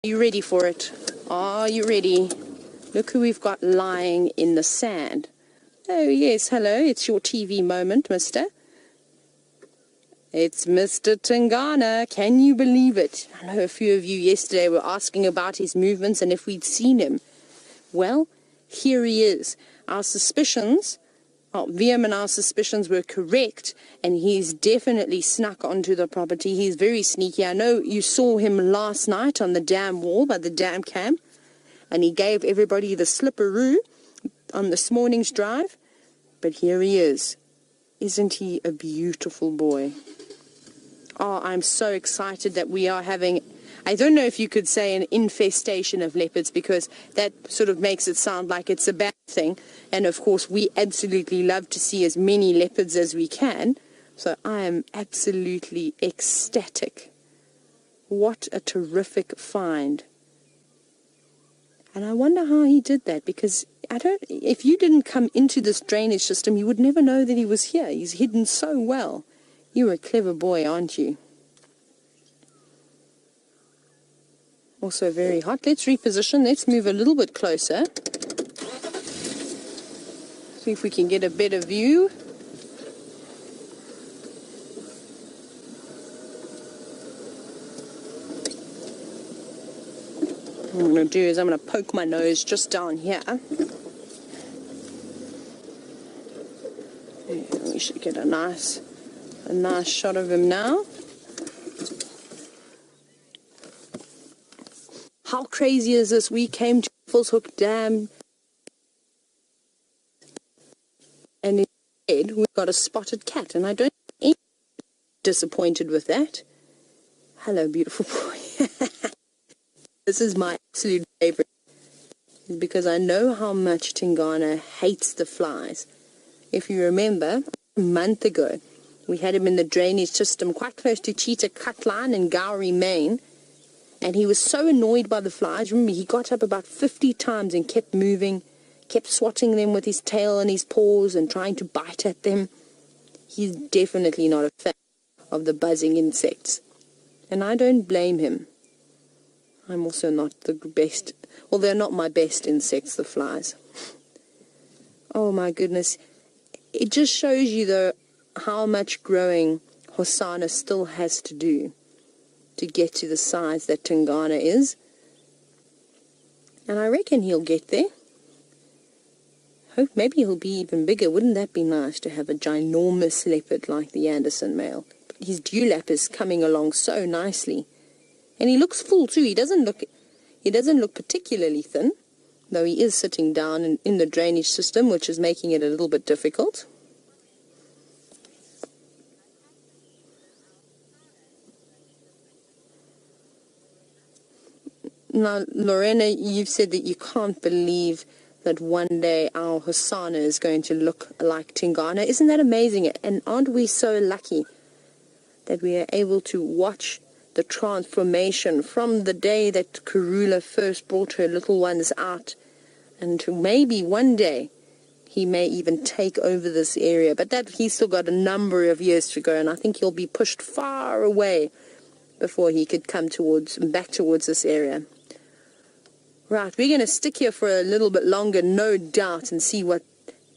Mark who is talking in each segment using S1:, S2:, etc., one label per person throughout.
S1: you ready for it? Are you ready? Look who we've got lying in the sand. Oh, yes, hello. It's your TV moment, mister. It's Mr. Tingana. Can you believe it? I know a few of you yesterday were asking about his movements and if we'd seen him. Well, here he is. Our suspicions, VM and our suspicions were correct, and he's definitely snuck onto the property. He's very sneaky. I know you saw him last night on the dam wall by the dam camp, and he gave everybody the slipperoo on this morning's drive. But here he is. Isn't he a beautiful boy? Oh, I'm so excited that we are having, I don't know if you could say an infestation of leopards, because that sort of makes it sound like it's a bad thing. And of course, we absolutely love to see as many leopards as we can. So I am absolutely ecstatic. What a terrific find. And I wonder how he did that, because if you didn't come into this drainage system, you would never know that he was here. He's hidden so well. You're a clever boy, aren't you? Also very hot. Let's reposition. Let's move a little bit closer. See if we can get a better view. What I'm going to do is I'm going to poke my nose just down here. And we should get a nice shot of him now. How crazy is this? We came to Hook Dam, and instead we got a spotted cat, and I don't think anyone's disappointed with that. Hello, beautiful boy. This is my absolute favorite, because I know how much Tingana hates the flies. If you remember, a month ago, we had him in the drainage system quite close to Cheetah Cutline in Gowrie, Maine, and he was so annoyed by the flies. Remember, he got up about 50 times and kept moving, kept swatting them with his tail and his paws and trying to bite at them. He's definitely not a fan of the buzzing insects, and I don't blame him. I'm also not the best, well, they're not my best insects, the flies. Oh my goodness. It just shows you, though, how much growing Hosana still has to do to get to the size that Tingana is. And I reckon he'll get there. Hope maybe he'll be even bigger. Wouldn't that be nice to have a ginormous leopard like the Anderson male? His dewlap is coming along so nicely. And he looks full too. He doesn't look particularly thin, though he is sitting down in the drainage system, which is making it a little bit difficult. Now, Lorena, you've said that you can't believe that one day our Hosana is going to look like Tingana. Isn't that amazing? And aren't we so lucky that we are able to watch the transformation from the day that Karula first brought her little ones out, and to maybe one day he may even take over this area. But that he's still got a number of years to go, and I think he'll be pushed far away before he could come back towards this area. Right, we're going to stick here for a little bit longer, no doubt, and see what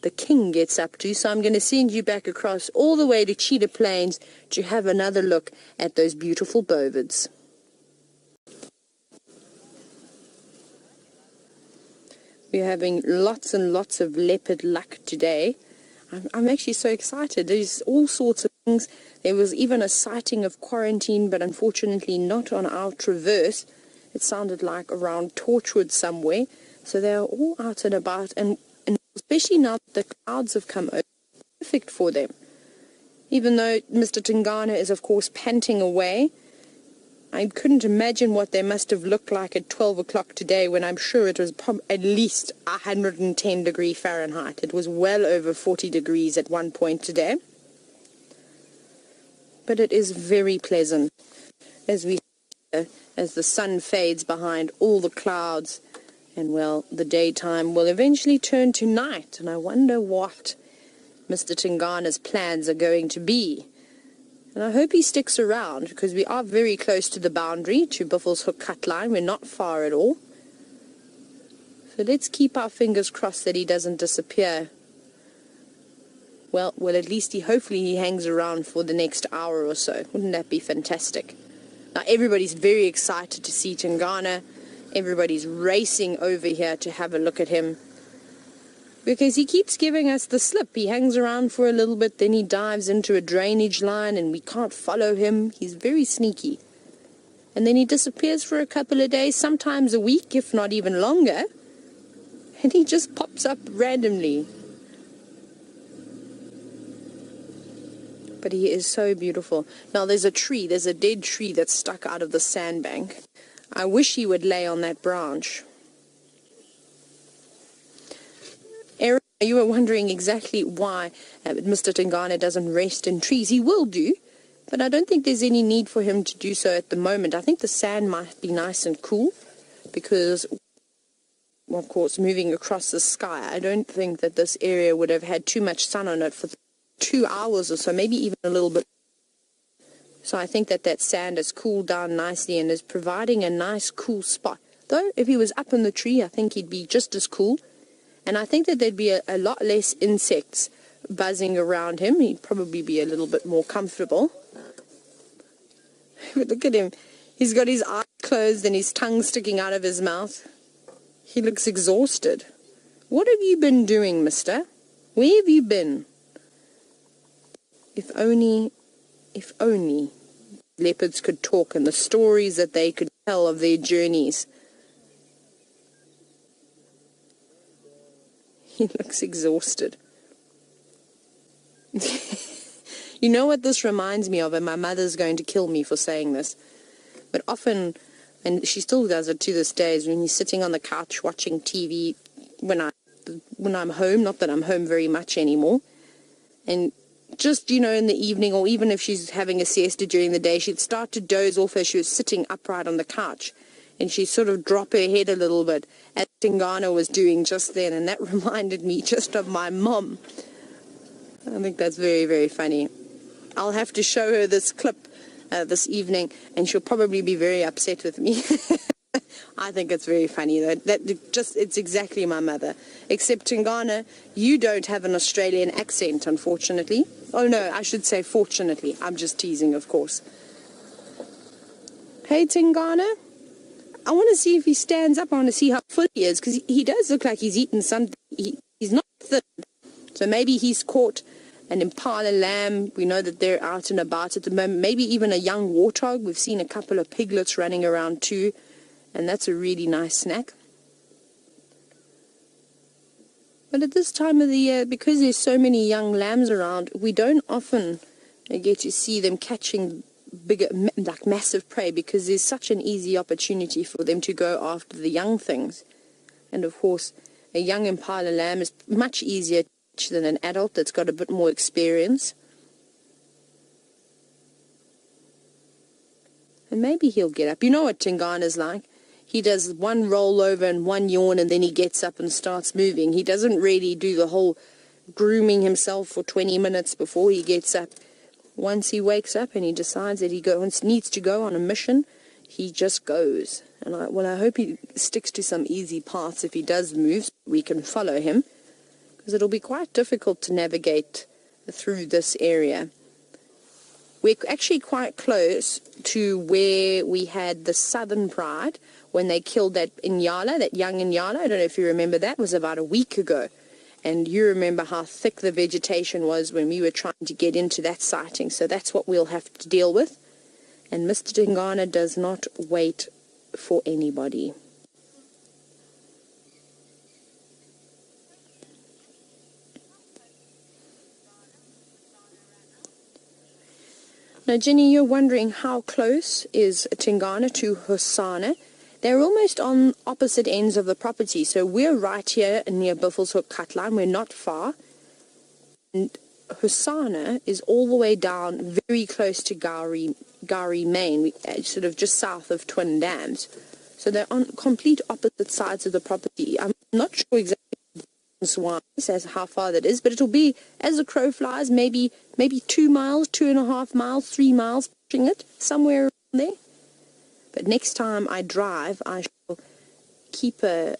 S1: the king gets up to. So I'm going to send you back across all the way to Cheetah Plains to have another look at those beautiful bovids. We're having lots and lots of leopard luck today. I'm actually so excited. There's all sorts of things. There was even a sighting of quarantine, but unfortunately not on our traverse. It sounded like around Torchwood somewhere. So they're all out and about, and especially now that the clouds have come over, perfect for them. Even though Mr. Tingana is, of course, panting away, I couldn't imagine what they must have looked like at 12 o'clock today, when I'm sure it was at least 110 degrees Fahrenheit. It was well over 40 degrees at one point today. But it is very pleasant as the sun fades behind all the clouds, and, well, the daytime will eventually turn to night, and I wonder what Mr. Tingana's plans are going to be. And I hope he sticks around, because we are very close to the boundary, to Buffelshoek cut line. We're not far at all. So let's keep our fingers crossed that he doesn't disappear. Well, at least hopefully he hangs around for the next hour or so. Wouldn't that be fantastic? Now everybody's very excited to see Tingana. Everybody's racing over here to have a look at him, because he keeps giving us the slip. He hangs around for a little bit, then he dives into a drainage line and we can't follow him. He's very sneaky. And then he disappears for a couple of days, sometimes a week, if not even longer. And he just pops up randomly. But he is so beautiful. Now there's a dead tree that's stuck out of the sandbank. I wish he would lay on that branch. Aaron, you were wondering exactly why Mr. Tingana doesn't rest in trees. He will do, but I don't think there's any need for him to do so at the moment. I think the sand might be nice and cool, because, well, of course, moving across the sky, I don't think that this area would have had too much sun on it for 2 hours or so, maybe even a little bit. So I think that sand has cooled down nicely and is providing a nice cool spot. Though if he was up in the tree, I think he'd be just as cool. And I think that there'd be a lot less insects buzzing around him. He'd probably be a little bit more comfortable. But look at him. He's got his eyes closed and his tongue sticking out of his mouth. He looks exhausted. What have you been doing, mister? Where have you been? If only leopards could talk, and the stories that they could tell of their journeys. He looks exhausted. You know what this reminds me of, and my mother's going to kill me for saying this, but often, and she still does it to this day, is when you're sitting on the couch watching TV when I'm home, not that I'm home very much anymore, and just, in the evening, or even if she's having a siesta during the day, she'd start to doze off as she was sitting upright on the couch, and she'd sort of drop her head a little bit, as Tingana was doing just then, and that reminded me just of my mom. I think that's very, very funny. I'll have to show her this clip this evening, and she'll probably be very upset with me. I think it's very funny, though. It's exactly my mother. Except, Tingana, you don't have an Australian accent, unfortunately. Oh, no, I should say fortunately. I'm just teasing, of course. Hey, Tingana. I want to see if he stands up. I want to see how full he is, because he does look like he's eaten something. He's not thin. So maybe he's caught an impala lamb. We know that they're out and about at the moment. Maybe even a young warthog. We've seen a couple of piglets running around too. And that's a really nice snack. But at this time of the year, because there's so many young lambs around, we don't often get to see them catching bigger, like massive prey, because there's such an easy opportunity for them to go after the young things. And of course, a young impala lamb is much easier to catch than an adult that's got a bit more experience. And maybe he'll get up. You know what Tingana's like. He does one roll over and one yawn, and then he gets up and starts moving. He doesn't really do the whole grooming himself for 20 minutes before he gets up. Once he wakes up and he decides that he needs to go on a mission, he just goes. And I hope he sticks to some easy paths if he does move, so we can follow him, because it'll be quite difficult to navigate through this area. We're actually quite close to where we had the Southern Pride when they killed that Inyala, that young Inyala. I don't know if you remember that. It was about a week ago. And you remember how thick the vegetation was when we were trying to get into that sighting. So that's what we'll have to deal with. And Mr. Tingana does not wait for anybody. Now, Jenny, you're wondering how close is Tingana to Hosana. They're almost on opposite ends of the property. So we're right here near Buffelshoek cut line. We're not far. And Hosana is all the way down very close to Gowrie Main, sort of just south of Twin Dams. So they're on complete opposite sides of the property. I'm not sure exactly wise as how far that is, but it'll be, as the crow flies, maybe 2 miles, 2.5 miles, 3 miles, pushing it, somewhere around there. But next time I drive, I shall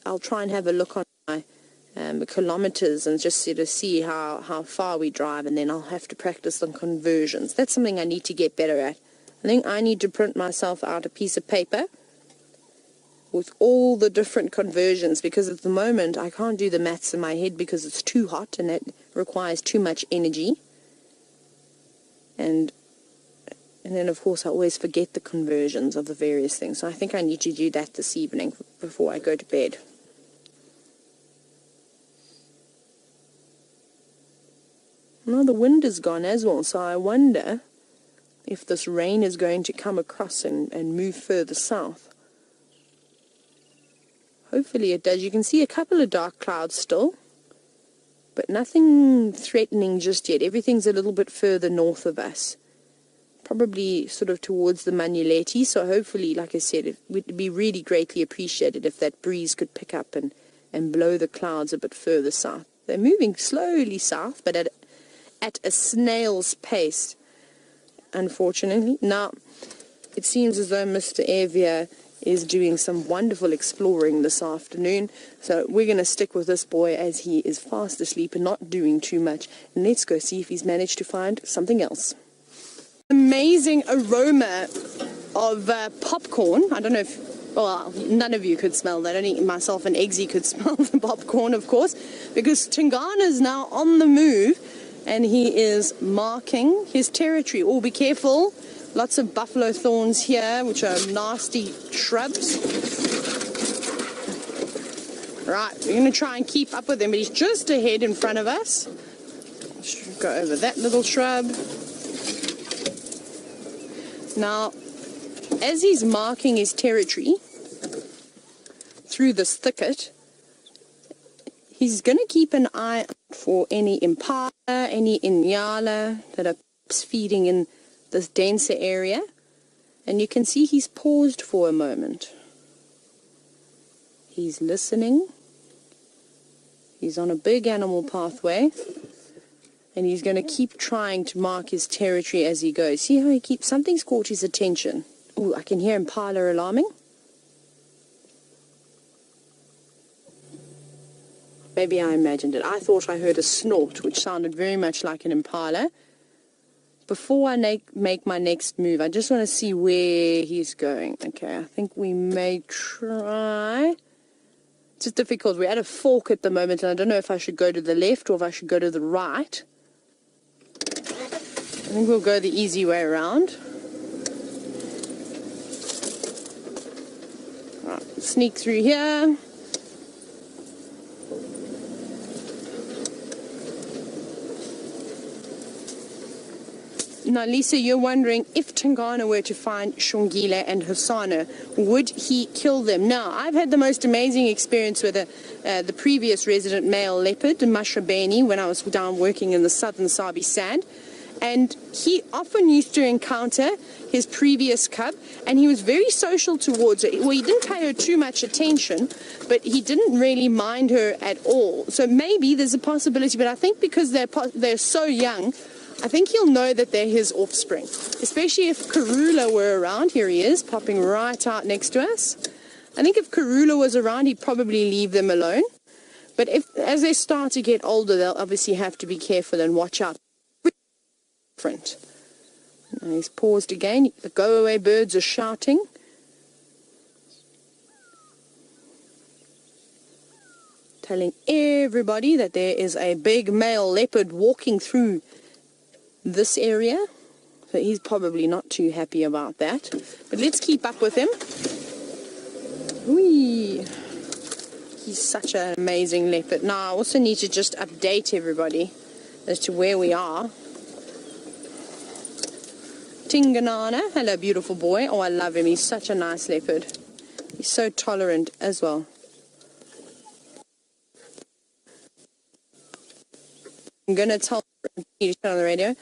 S1: I'll try and have a look on my kilometers and just sort of see how far we drive, and then I'll have to practice on conversions. That's something I need to get better at. I think I need to print myself out a piece of paper with all the different conversions, because at the moment I can't do the maths in my head because it's too hot and it requires too much energy. And then of course I always forget the conversions of the various things. So I think I need to do that this evening before I go to bed. Now the wind is gone as well, so I wonder if this rain is going to come across and move further south. Hopefully it does. You can see a couple of dark clouds still, but nothing threatening just yet. Everything's a little bit further north of us, probably sort of towards the Manuleti. So hopefully, like I said, it would be really greatly appreciated if that breeze could pick up and blow the clouds a bit further south. They're moving slowly south, but at a snail's pace, unfortunately. Now, it seems as though Mr. Evia is doing some wonderful exploring this afternoon, so we're going to stick with this boy as he is fast asleep and not doing too much, and let's go see if he's managed to find something else. Amazing aroma of popcorn. I don't know if, well, none of you could smell that. Only myself and Eggsy could smell the popcorn, of course, because Tingana is now on the move and he is marking his territory. Oh, be careful. Lots of buffalo thorns here, which are nasty shrubs. Right, we're going to try and keep up with him, but he's just ahead in front of us. Let's go over that little shrub. Now, as he's marking his territory through this thicket, he's going to keep an eye out for any impala, any inyala that are feeding in this denser area, and you can see he's paused for a moment. He's listening. He's on a big animal pathway, and he's going to keep trying to mark his territory as he goes. See how he keeps, something's caught his attention. Oh, I can hear impala alarming. Maybe I imagined it. I thought I heard a snort, which sounded very much like an impala. Before I make my next move, I just want to see where he's going. Okay, I think we may try. It's just difficult. We're at a fork at the moment, and I don't know if I should go to the left or if I should go to the right. I think we'll go the easy way around. Right, sneak through here. Now, Lisa, you're wondering if Tingana were to find Shongile and Hosana, would he kill them? Now, I've had the most amazing experience with the previous resident male leopard, Mashrabeni, when I was down working in the southern Sabi Sand. And he often used to encounter his previous cub, and he was very social towards her. Well, he didn't pay her too much attention, but he didn't really mind her at all. So maybe there's a possibility, but I think because they're so young, I think he'll know that they're his offspring, especially if Karula were around. Here he is, popping right out next to us. I think if Karula was around, he'd probably leave them alone. But as they start to get older, they'll obviously have to be careful and watch out. Different. Now he's paused again. The go-away birds are shouting. Telling everybody that there is a big male leopard walking through this area, so he's probably not too happy about that, but let's keep up with him. Whee! He's such an amazing leopard. Now I also need to just update everybody as to where we are. Tingana, hello beautiful boy. Oh, I love him. He's such a nice leopard. He's so tolerant as well. I'm going to tell you on the radio.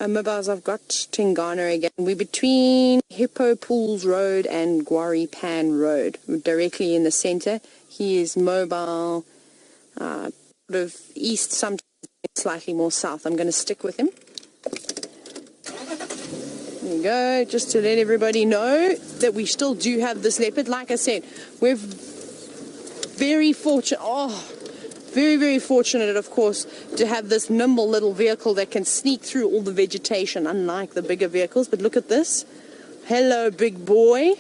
S1: Mobiles, I've got Tingana again. We're between Hippo Pools Road and Guari Pan Road. We're directly in the center. He is mobile. sort of east, sometimes slightly more south. I'm going to stick with him. There you go, just to let everybody know that we still do have this leopard. Like I said, we're very fortunate, very, very fortunate, of course, to have this nimble little vehicle that can sneak through all the vegetation, unlike the bigger vehicles. But look at this. Hello, big boy.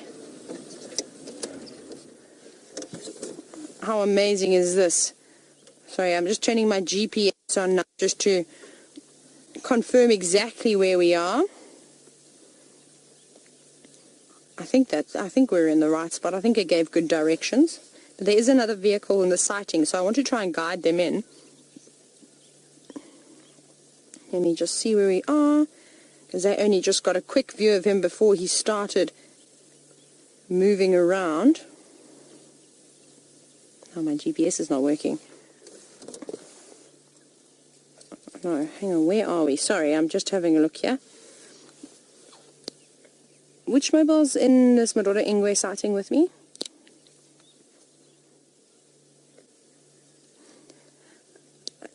S1: How amazing is this? Sorry, I'm just turning my GPS on now just to confirm exactly where we are. I think we're in the right spot. I think it gave good directions. But there is another vehicle in the sighting, so I want to try and guide them in. Let me just see where we are, because they only just got a quick view of him before he started moving around. Oh, my GPS is not working. No, hang on, where are we? Sorry, I'm just having a look here. Which mobile's in this Madora Ingwe sighting with me?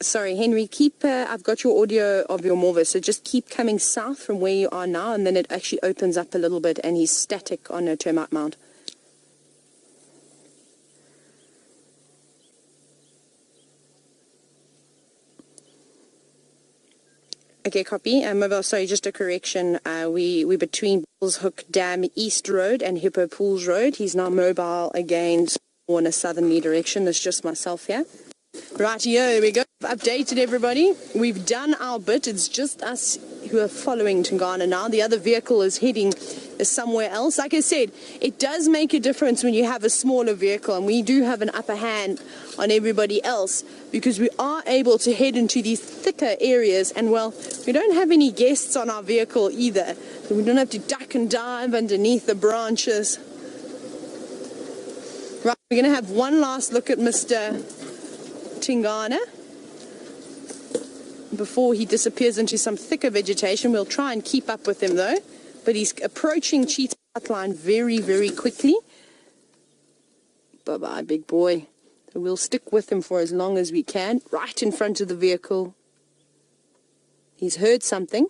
S1: Sorry, Henry, I've got your audio of your morvis, so just keep coming south from where you are now, and then it actually opens up a little bit, and he's static on a termite mound. Okay, copy. Mobile, sorry, just a correction. We're between Bulls Hook Dam East Road and Hippo Pools Road. He's now mobile again, in a southerly direction. It's just myself here. Right, here we go. Updated everybody. We've done our bit. It's just us who are following Tingana now. The other vehicle is heading somewhere else. Like I said, it does make a difference when you have a smaller vehicle, and we do have an upper hand on everybody else because we are able to head into these thicker areas, and well, we don't have any guests on our vehicle either, so we don't have to duck and dive underneath the branches. Right, we're going to have one last look at Mr. Tingana before he disappears into some thicker vegetation. We'll try and keep up with him though, but he's approaching Cheetah outline very, very quickly. Bye-bye, big boy. So we'll stick with him for as long as we can, right in front of the vehicle. He's heard something.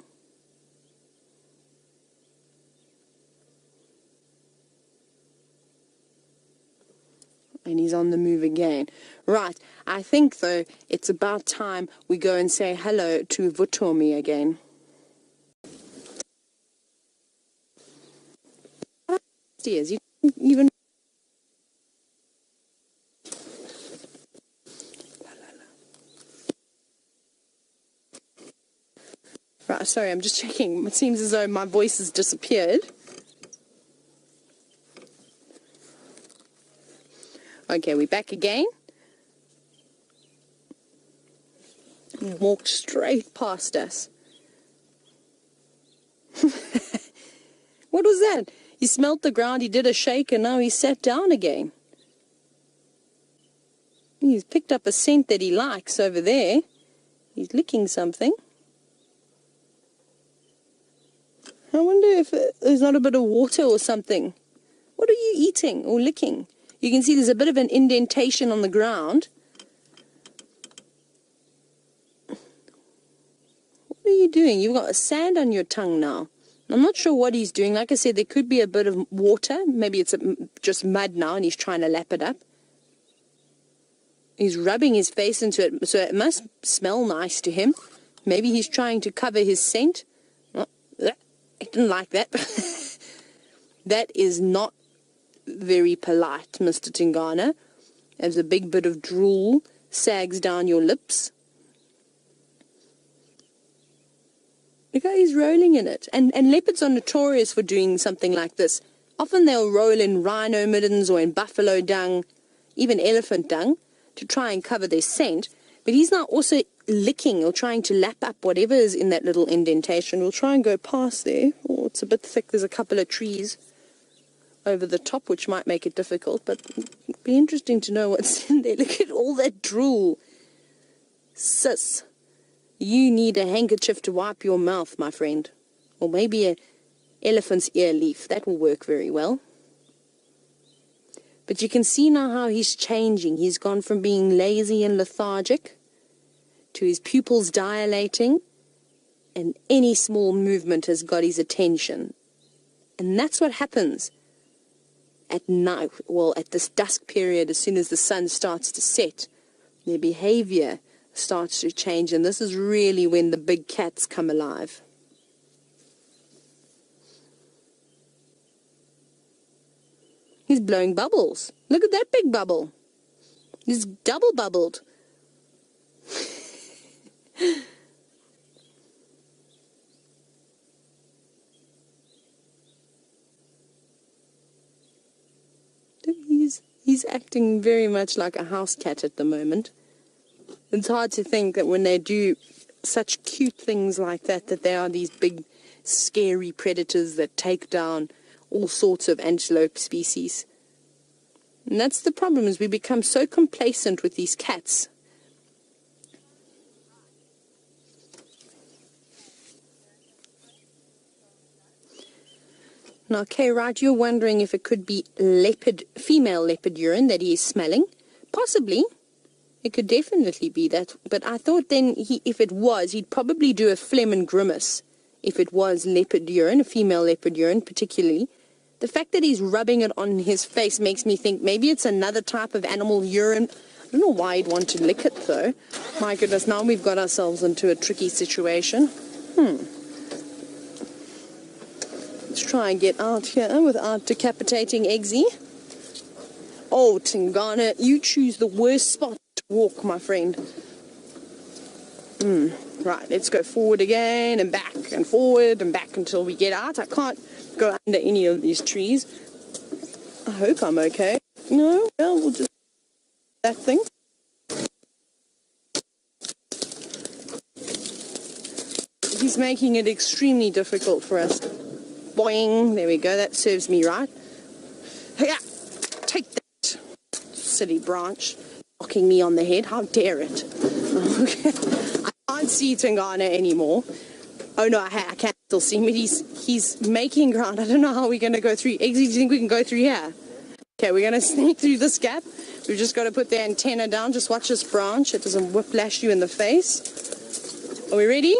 S1: And he's on the move again. Right, I think, though, it's about time we go and say hello to Vutomi again. You even... Right, sorry, I'm just checking. It seems as though my voice has disappeared. Okay, we're back again. He walked straight past us. What was that? He smelt the ground, he did a shake, and now he sat down again. He's picked up a scent that he likes over there. He's licking something. I wonder if there's not a bit of water or something. What are you eating or licking? You can see there's a bit of an indentation on the ground. What are you doing? You've got sand on your tongue now. I'm not sure what he's doing. Like I said, there could be a bit of water. Maybe it's just mud now and he's trying to lap it up. He's rubbing his face into it, so it must smell nice to him. Maybe he's trying to cover his scent. Oh, I didn't like that. That is not very polite, Mr. Tingana, as a big bit of drool sags down your lips. Look how he's rolling in it. And leopards are notorious for doing something like this. Often they'll roll in rhino middens or in buffalo dung, even elephant dung, to try and cover their scent. But he's now also licking or trying to lap up whatever is in that little indentation. We'll try and go past there. Oh, it's a bit thick. There's a couple of trees over the top, which might make it difficult, but it'd be interesting to know what's in there. Look at all that drool. Sis, you need a handkerchief to wipe your mouth, my friend. Or maybe an elephant's ear leaf. That will work very well. But you can see now how he's changing. He's gone from being lazy and lethargic to his pupils dilating, and any small movement has got his attention. And that's what happens at night, well, at this dusk period. As soon as the sun starts to set, their behavior starts to change, and this is really when the big cats come alive. He's blowing bubbles. Look at that big bubble. He's double bubbled. He's acting very much like a house cat at the moment. It's hard to think that when they do such cute things like that, that they are these big, scary predators that take down all sorts of antelope species. And that's the problem, is we become so complacent with these cats. Now, okay, right, you're wondering if it could be female leopard urine that he is smelling. Possibly. It could definitely be that. But I thought then, if it was, he'd probably do a phlegm and grimace. If it was leopard urine, a female leopard urine particularly. The fact that he's rubbing it on his face makes me think maybe it's another type of animal urine. I don't know why he'd want to lick it, though. My goodness, now we've got ourselves into a tricky situation. Let's try and get out here without decapitating Eggsy. Oh, Tingana, you choose the worst spot to walk, my friend. Right, let's go forward again and back and forward and back until we get out. I can't go under any of these trees. I hope I'm okay. No? Well, we'll just... that thing. He's making it extremely difficult for us. Boing! There we go. That serves me right. Yeah, take that, silly branch. Knocking me on the head. How dare it? Okay. I can't see Tingana anymore. Oh no, I can still see him. He's making ground. I don't know how we're going to go through. Eggsy, do you think we can go through here? Okay, we're going to sneak through this gap. We've just got to put the antenna down. Just watch this branch. It doesn't whiplash you in the face. Are we ready?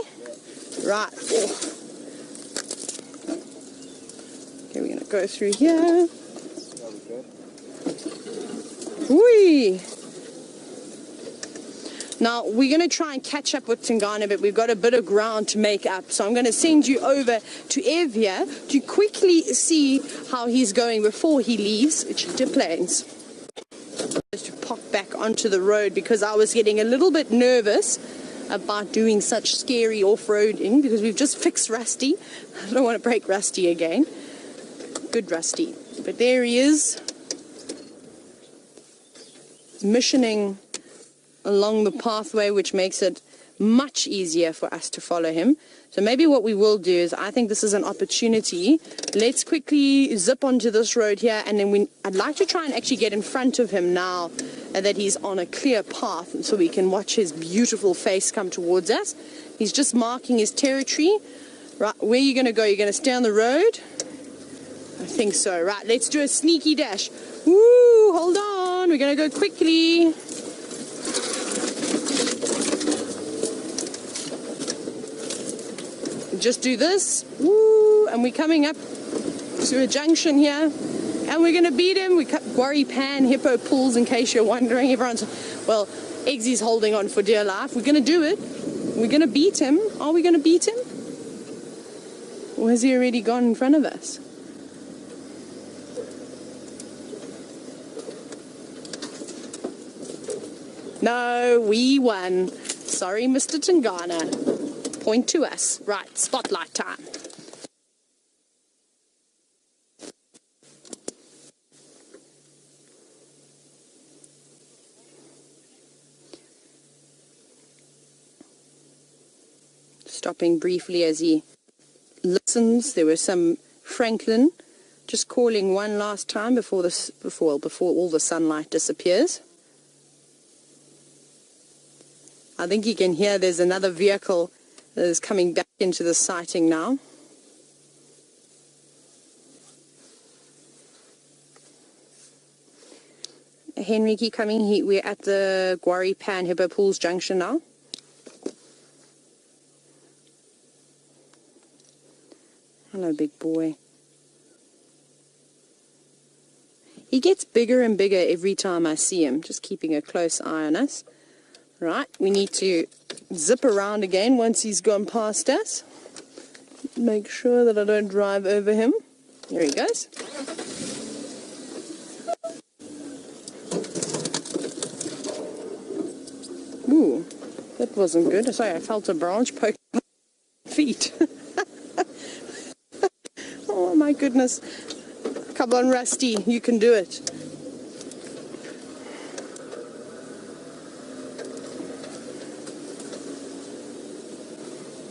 S1: Right. Oh. Okay, we're going to go through here. Whee! Now, we're going to try and catch up with Tingana, but we've got a bit of ground to make up. So I'm going to send you over to Evia to quickly see how he's going before he leaves Cheetah Plains. Just to pop back onto the road because I was getting a little bit nervous about doing such scary off-roading because we've just fixed Rusty. I don't want to break Rusty again. Good Rusty. But there he is, missioning along the pathway, which makes it much easier for us to follow him. So maybe what we will do is, I think this is an opportunity. Let's quickly zip onto this road here, and then I'd like to try and actually get in front of him now that he's on a clear path, so we can watch his beautiful face come towards us. He's just marking his territory. Right, where are you going to go? You're going to stay on the road? I think so. Right, let's do a sneaky dash. Woo, hold on. We're going to go quickly. Just do this. Woo, and we're coming up to a junction here. And we're going to beat him. We cut Guarri Pan Hippo Pools, in case you're wondering. Everyone's, well, Eggsy's holding on for dear life. We're going to do it. We're going to beat him. Are we going to beat him? Or has he already gone in front of us? No, we won. Sorry, Mr. Tingana. Point to us. Right, spotlight time. Stopping briefly as he listens. There was some Franklin just calling one last time before all the sunlight disappears. I think you can hear there's another vehicle that is coming back into the sighting now. Henry, keep coming. We're at the Guarri Pan Hippo Pools junction now. Hello, big boy. He gets bigger and bigger every time I see him, just keeping a close eye on us. Right, we need to zip around again once he's gone past us. Make sure that I don't drive over him. There he goes. Ooh, that wasn't good. Sorry, I felt a branch poke my feet. Oh my goodness. Come on, Rusty, you can do it.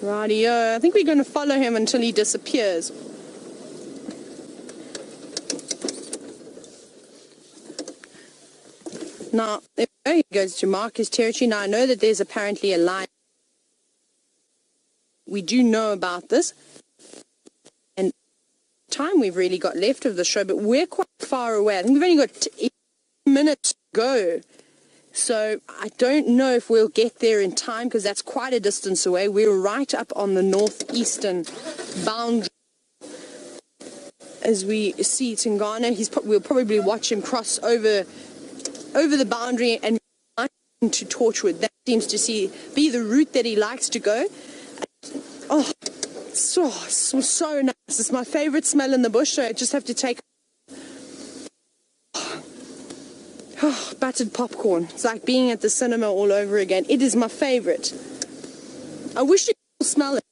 S1: Rightio, I think we're going to follow him until he disappears. Now, there he goes to mark his territory. Now, I know that there's apparently a line. We do know about this. And time we've really got left of the show, but we're quite far away. I think we've only got 8 minutes to go. So I don't know if we'll get there in time because that's quite a distance away. We're right up on the northeastern boundary. As we see Tingana, we'll probably watch him cross over the boundary and to Torchwood. That seems to be the route that he likes to go. Oh, so nice. It's my favorite smell in the bush, so I just have to take battered popcorn. It's like being at the cinema all over again. It is my favorite. I wish you could smell it.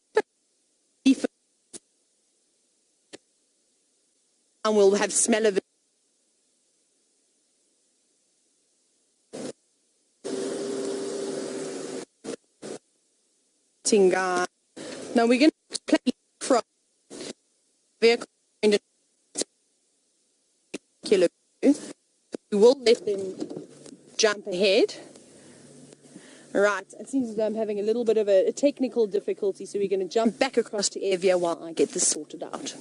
S1: And we'll have smell of it. Tingana. Now we're going to play from vehicle. We will let them jump ahead. Right, it seems as though I'm having a little bit of a technical difficulty, so we're going to jump back across to Evia while I get this sorted out.